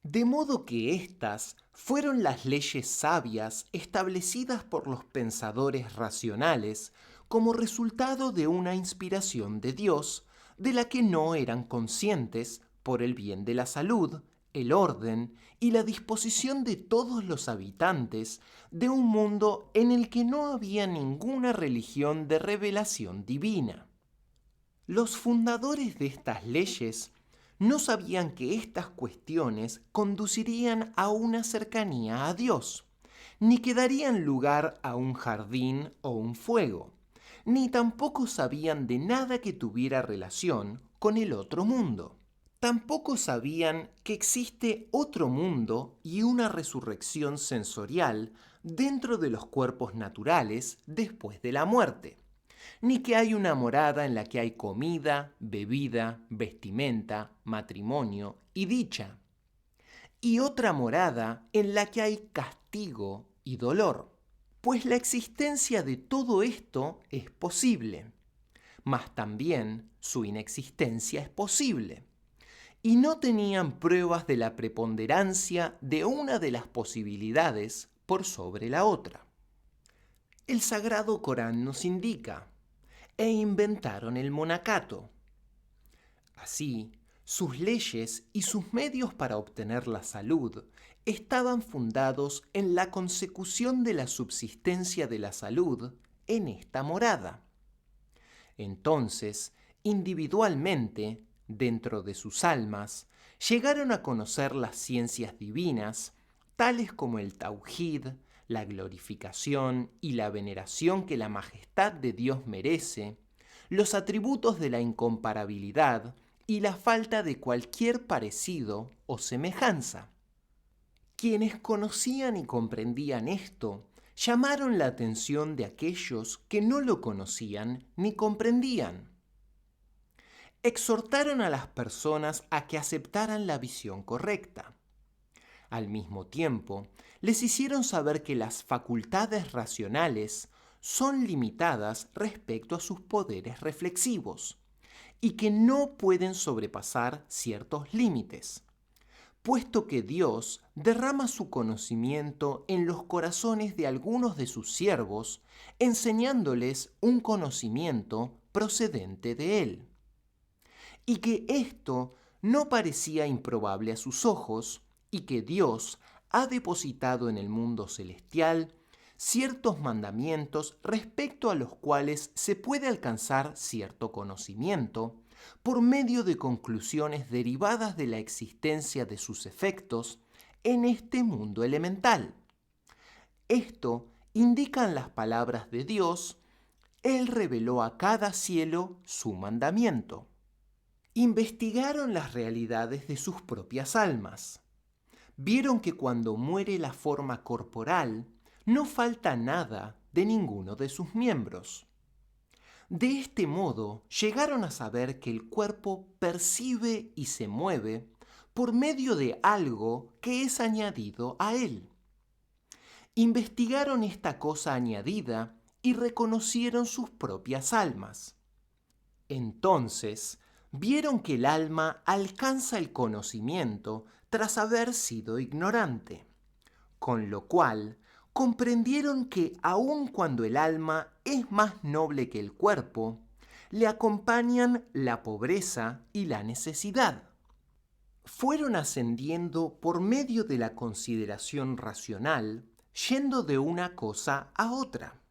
De modo que estas fueron las leyes sabias establecidas por los pensadores racionales como resultado de una inspiración de Dios de la que no eran conscientes por el bien de la salud, el orden y la disposición de todos los habitantes de un mundo en el que no había ninguna religión de revelación divina. Los fundadores de estas leyes no sabían que estas cuestiones conducirían a una cercanía a Dios, ni que darían lugar a un jardín o un fuego, ni tampoco sabían de nada que tuviera relación con el otro mundo. Tampoco sabían que existe otro mundo y una resurrección sensorial dentro de los cuerpos naturales después de la muerte, ni que hay una morada en la que hay comida, bebida, vestimenta, matrimonio y dicha, y otra morada en la que hay castigo y dolor. Pues la existencia de todo esto es posible, mas también su inexistencia es posible. Y no tenían pruebas de la preponderancia de una de las posibilidades por sobre la otra. El Sagrado Corán nos indica, e inventaron el monacato. Así, sus leyes y sus medios para obtener la salud estaban fundados en la consecución de la subsistencia de la salud en esta morada. Entonces, individualmente, dentro de sus almas, llegaron a conocer las ciencias divinas, tales como el Tauhid, la glorificación y la veneración que la majestad de Dios merece, los atributos de la incomparabilidad y la falta de cualquier parecido o semejanza. Quienes conocían y comprendían esto, llamaron la atención de aquellos que no lo conocían ni comprendían. Exhortaron a las personas a que aceptaran la visión correcta. Al mismo tiempo, les hicieron saber que las facultades racionales son limitadas respecto a sus poderes reflexivos y que no pueden sobrepasar ciertos límites, puesto que Dios derrama su conocimiento en los corazones de algunos de sus siervos, enseñándoles un conocimiento procedente de Él. Y que esto no parecía improbable a sus ojos, y que Dios ha depositado en el mundo celestial ciertos mandamientos respecto a los cuales se puede alcanzar cierto conocimiento por medio de conclusiones derivadas de la existencia de sus efectos en este mundo elemental. Esto indican las palabras de Dios: Él reveló a cada cielo su mandamiento. Investigaron las realidades de sus propias almas. Vieron que cuando muere la forma corporal, no falta nada de ninguno de sus miembros. De este modo, llegaron a saber que el cuerpo percibe y se mueve por medio de algo que es añadido a él. Investigaron esta cosa añadida y reconocieron sus propias almas. Entonces, vieron que el alma alcanza el conocimiento tras haber sido ignorante, con lo cual comprendieron que aun cuando el alma es más noble que el cuerpo, le acompañan la pobreza y la necesidad. Fueron ascendiendo por medio de la consideración racional, yendo de una cosa a otra.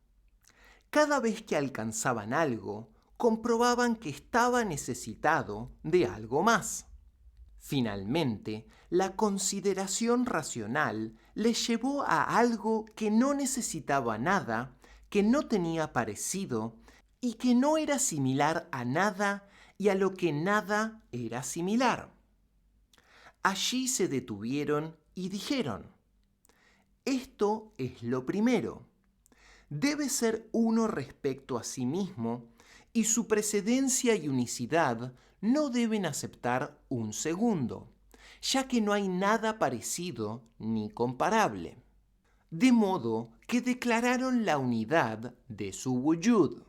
Cada vez que alcanzaban algo, comprobaban que estaba necesitado de algo más. Finalmente, la consideración racional les llevó a algo que no necesitaba nada, que no tenía parecido y que no era similar a nada y a lo que nada era similar. Allí se detuvieron y dijeron: esto es lo primero. Debe ser uno respecto a sí mismo, y su precedencia y unicidad no deben aceptar un segundo, ya que no hay nada parecido ni comparable. De modo que declararon la unidad de su wujud.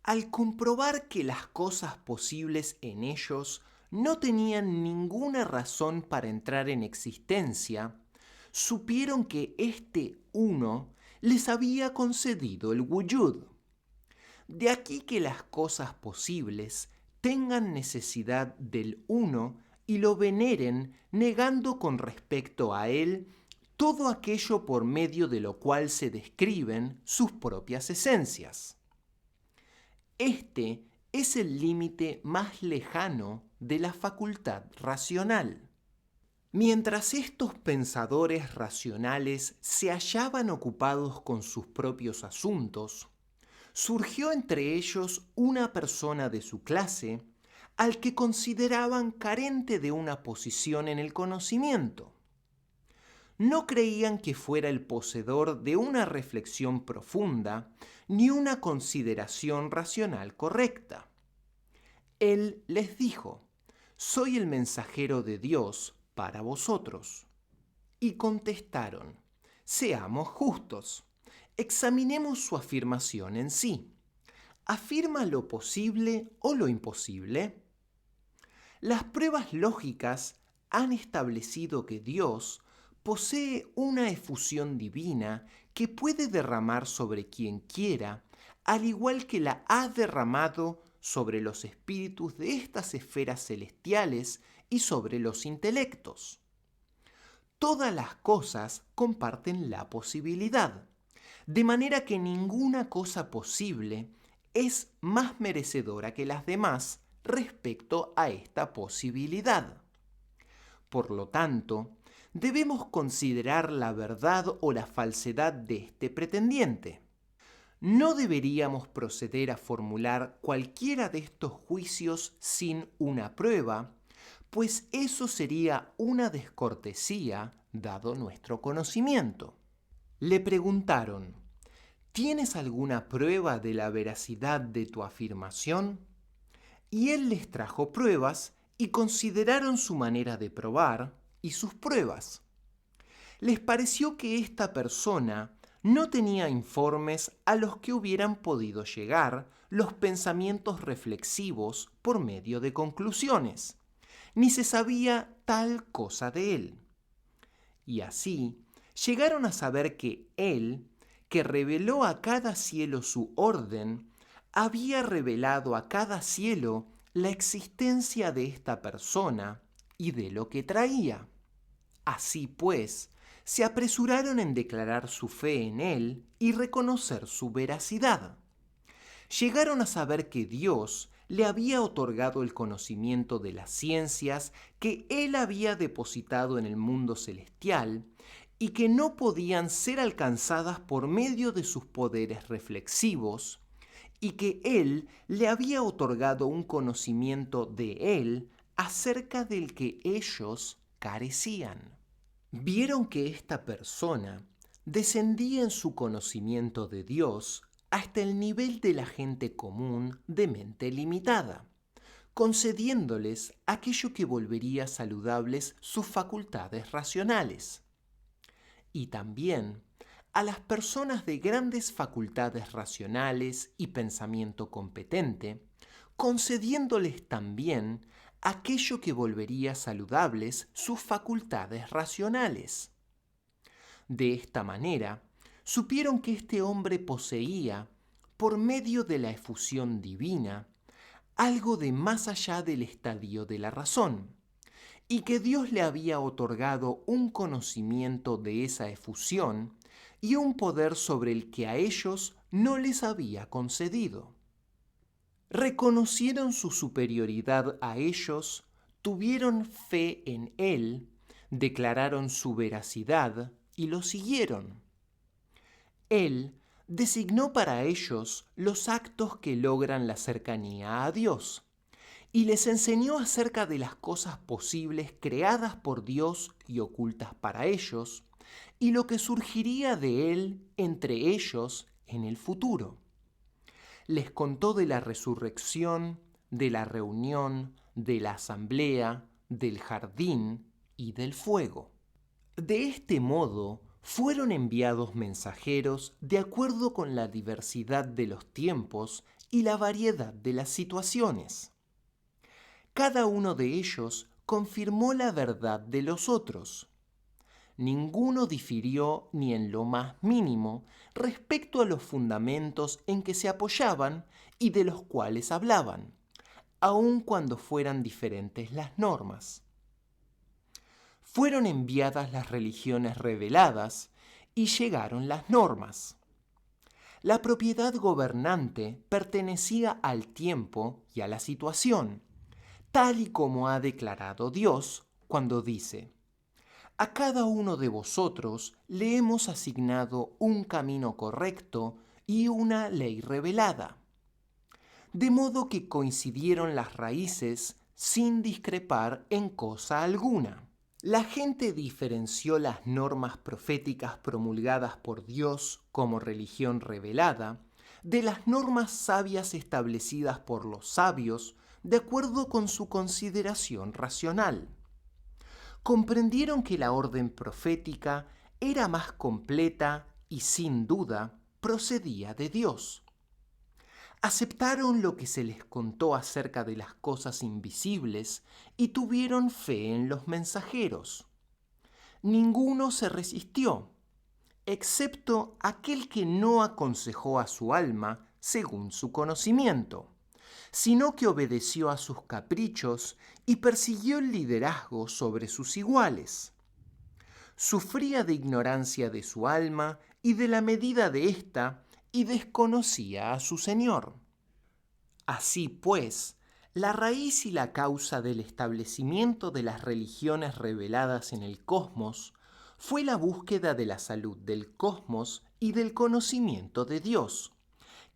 Al comprobar que las cosas posibles en ellos no tenían ninguna razón para entrar en existencia, supieron que este uno les había concedido el wujud. De aquí que las cosas posibles tengan necesidad del uno y lo veneren, negando con respecto a él todo aquello por medio de lo cual se describen sus propias esencias. Este es el límite más lejano de la facultad racional. Mientras estos pensadores racionales se hallaban ocupados con sus propios asuntos, surgió entre ellos una persona de su clase al que consideraban carente de una posición en el conocimiento. No creían que fuera el poseedor de una reflexión profunda ni una consideración racional correcta. Él les dijo: «Soy el mensajero de Dios para vosotros». Y contestaron: «Seamos justos. Examinemos su afirmación en sí. ¿Afirma lo posible o lo imposible?». Las pruebas lógicas han establecido que Dios posee una efusión divina que puede derramar sobre quien quiera, al igual que la ha derramado sobre los espíritus de estas esferas celestiales y sobre los intelectos. Todas las cosas comparten la posibilidad, de manera que ninguna cosa posible es más merecedora que las demás respecto a esta posibilidad. Por lo tanto, debemos considerar la verdad o la falsedad de este pretendiente. No deberíamos proceder a formular cualquiera de estos juicios sin una prueba, pues eso sería una descortesía dado nuestro conocimiento. Le preguntaron: ¿tienes alguna prueba de la veracidad de tu afirmación? Y él les trajo pruebas y consideraron su manera de probar y sus pruebas. Les pareció que esta persona no tenía informes a los que hubieran podido llegar los pensamientos reflexivos por medio de conclusiones, ni se sabía tal cosa de él. Y así llegaron a saber que él, que reveló a cada cielo su orden, había revelado a cada cielo la existencia de esta persona y de lo que traía. Así pues, se apresuraron en declarar su fe en él y reconocer su veracidad. Llegaron a saber que Dios le había otorgado el conocimiento de las ciencias que él había depositado en el mundo celestial y que no podían ser alcanzadas por medio de sus poderes reflexivos, y que él le había otorgado un conocimiento de él acerca del que ellos carecían. Vieron que esta persona descendía en su conocimiento de Dios hasta el nivel de la gente común de mente limitada, concediéndoles aquello que volvería saludables sus facultades racionales. Y también a las personas de grandes facultades racionales y pensamiento competente, concediéndoles también aquello que volvería saludables sus facultades racionales. De esta manera, supieron que este hombre poseía, por medio de la efusión divina, algo de más allá del estadio de la razón, y que Dios le había otorgado un conocimiento de esa efusión y un poder sobre el que a ellos no les había concedido. Reconocieron su superioridad a ellos, tuvieron fe en él, declararon su veracidad y lo siguieron. Él designó para ellos los actos que logran la cercanía a Dios y les enseñó acerca de las cosas posibles creadas por Dios y ocultas para ellos, y lo que surgiría de él entre ellos en el futuro. Les contó de la resurrección, de la reunión, de la asamblea, del jardín y del fuego. De este modo fueron enviados mensajeros de acuerdo con la diversidad de los tiempos y la variedad de las situaciones. Cada uno de ellos confirmó la verdad de los otros. Ninguno difirió ni en lo más mínimo respecto a los fundamentos en que se apoyaban y de los cuales hablaban, aun cuando fueran diferentes las normas. Fueron enviadas las religiones reveladas y llegaron las normas. La propiedad gobernante pertenecía al tiempo y a la situación, tal y como ha declarado Dios cuando dice: A cada uno de vosotros le hemos asignado un camino correcto y una ley revelada, de modo que coincidieron las raíces sin discrepar en cosa alguna. La gente diferenció las normas proféticas promulgadas por Dios como religión revelada de las normas sabias establecidas por los sabios de acuerdo con su consideración racional. Comprendieron que la orden profética era más completa y sin duda procedía de Dios. Aceptaron lo que se les contó acerca de las cosas invisibles y tuvieron fe en los mensajeros. Ninguno se resistió, excepto aquel que no aconsejó a su alma según su conocimiento, sino que obedeció a sus caprichos y persiguió el liderazgo sobre sus iguales. Sufría de ignorancia de su alma y de la medida de ésta, y desconocía a su Señor. Así pues, la raíz y la causa del establecimiento de las religiones reveladas en el cosmos fue la búsqueda de la salud del cosmos y del conocimiento de Dios,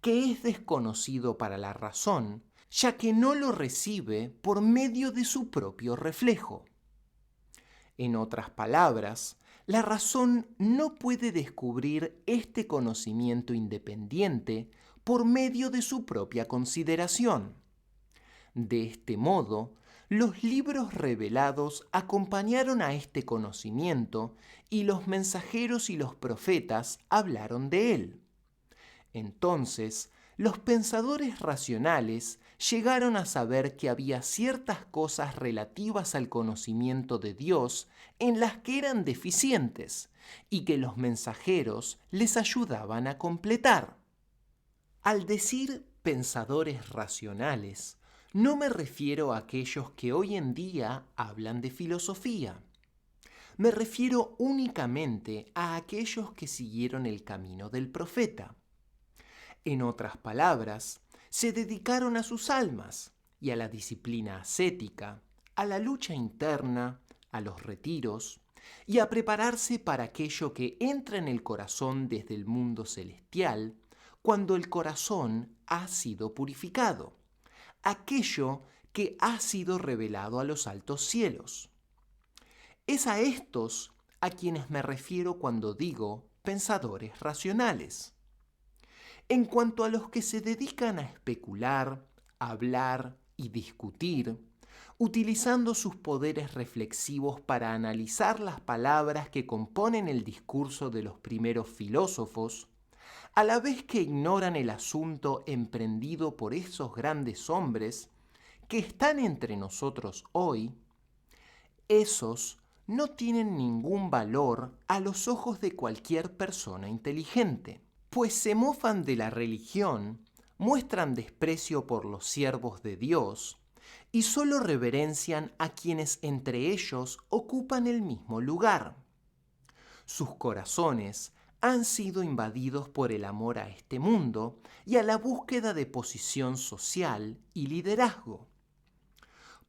que es desconocido para la razón, ya que no lo recibe por medio de su propio reflejo. En otras palabras, la razón no puede descubrir este conocimiento independiente por medio de su propia consideración. De este modo, los libros revelados acompañaron a este conocimiento y los mensajeros y los profetas hablaron de él. Entonces, los pensadores racionales llegaron a saber que había ciertas cosas relativas al conocimiento de Dios en las que eran deficientes y que los mensajeros les ayudaban a completar. Al decir pensadores racionales, no me refiero a aquellos que hoy en día hablan de filosofía. Me refiero únicamente a aquellos que siguieron el camino del profeta. En otras palabras, se dedicaron a sus almas y a la disciplina ascética, a la lucha interna, a los retiros y a prepararse para aquello que entra en el corazón desde el mundo celestial cuando el corazón ha sido purificado, aquello que ha sido revelado a los altos cielos. Es a estos a quienes me refiero cuando digo pensadores racionales. En cuanto a los que se dedican a especular, hablar y discutir, utilizando sus poderes reflexivos para analizar las palabras que componen el discurso de los primeros filósofos, a la vez que ignoran el asunto emprendido por esos grandes hombres que están entre nosotros hoy, esos no tienen ningún valor a los ojos de cualquier persona inteligente, pues se mofan de la religión, muestran desprecio por los siervos de Dios y solo reverencian a quienes entre ellos ocupan el mismo lugar. Sus corazones han sido invadidos por el amor a este mundo y a la búsqueda de posición social y liderazgo.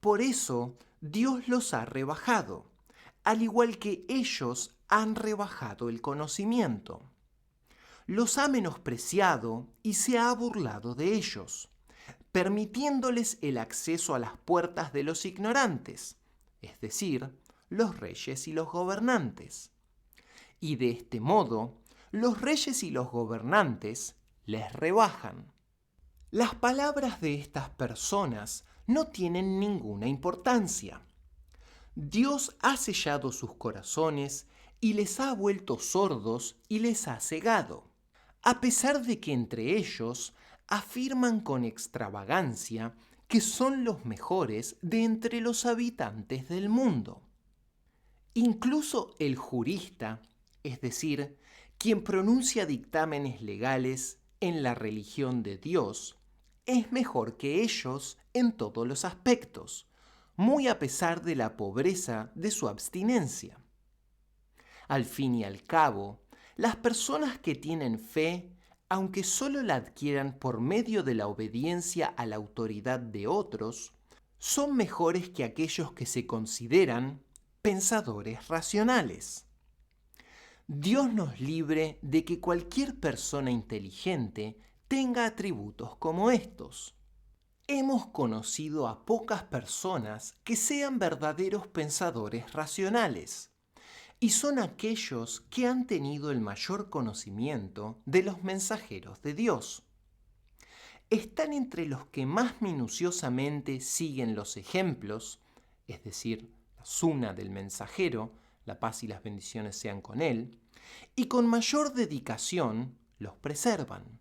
Por eso Dios los ha rebajado, al igual que ellos han rebajado el conocimiento. Los ha menospreciado y se ha burlado de ellos, permitiéndoles el acceso a las puertas de los ignorantes, es decir, los reyes y los gobernantes. Y de este modo, los reyes y los gobernantes les rebajan. Las palabras de estas personas no tienen ninguna importancia. Dios ha sellado sus corazones y les ha vuelto sordos y les ha cegado, a pesar de que entre ellos afirman con extravagancia que son los mejores de entre los habitantes del mundo. Incluso el jurista, es decir, quien pronuncia dictámenes legales en la religión de Dios, es mejor que ellos en todos los aspectos, muy a pesar de la pobreza de su abstinencia. Al fin y al cabo, las personas que tienen fe, aunque solo la adquieran por medio de la obediencia a la autoridad de otros, son mejores que aquellos que se consideran, pensadores racionales. Dios nos libre de que cualquier persona inteligente tenga atributos como estos. Hemos conocido a pocas personas que sean verdaderos pensadores racionales, y son aquellos que han tenido el mayor conocimiento de los mensajeros de Dios. Están entre los que más minuciosamente siguen los ejemplos, es decir, la suna del mensajero, la paz y las bendiciones sean con él, y con mayor dedicación los preservan.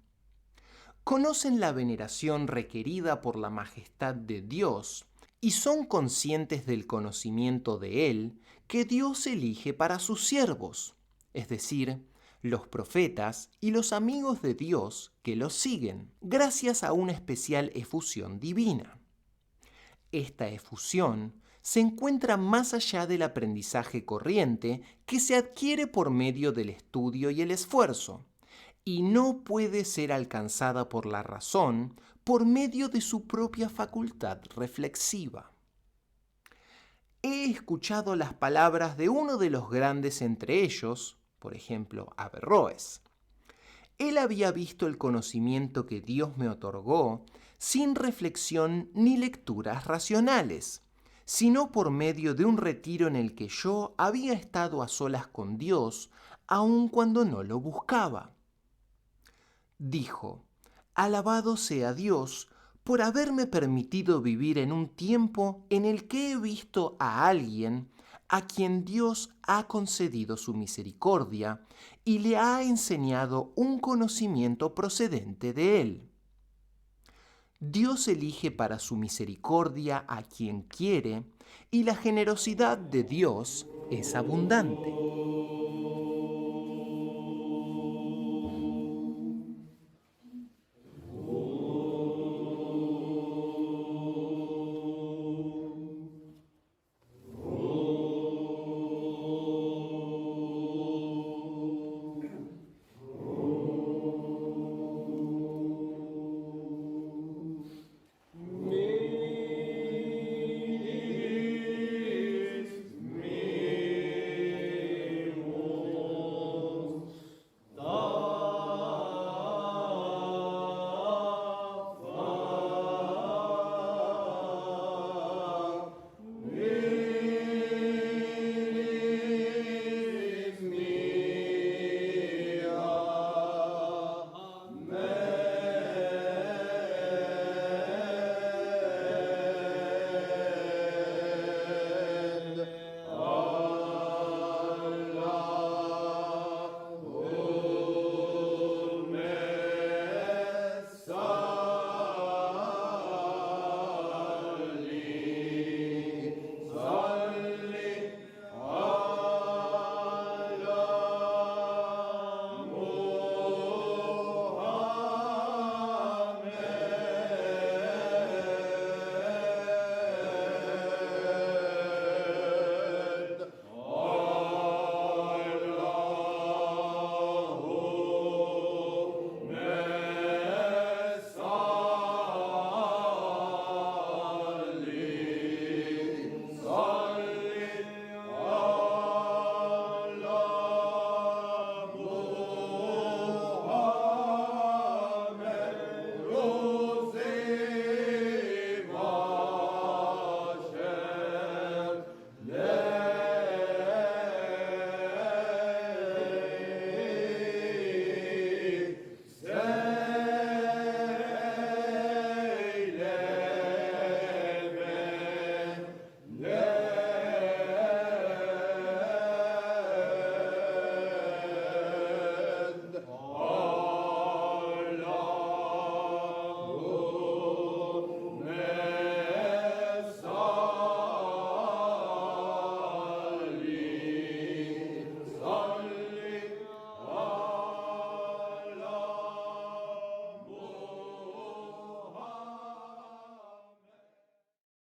Conocen la veneración requerida por la majestad de Dios y son conscientes del conocimiento de Él que Dios elige para sus siervos, es decir, los profetas y los amigos de Dios que los siguen, gracias a una especial efusión divina. Esta efusión se encuentra más allá del aprendizaje corriente que se adquiere por medio del estudio y el esfuerzo, y no puede ser alcanzada por la razón por medio de su propia facultad reflexiva. He escuchado las palabras de uno de los grandes entre ellos, por ejemplo, Averroes. Él había visto el conocimiento que Dios me otorgó sin reflexión ni lecturas racionales, sino por medio de un retiro en el que yo había estado a solas con Dios, aun cuando no lo buscaba. Dijo: «Alabado sea Dios por haberme permitido vivir en un tiempo en el que he visto a alguien a quien Dios ha concedido su misericordia y le ha enseñado un conocimiento procedente de él. Dios elige para su misericordia a quien quiere y la generosidad de Dios es abundante».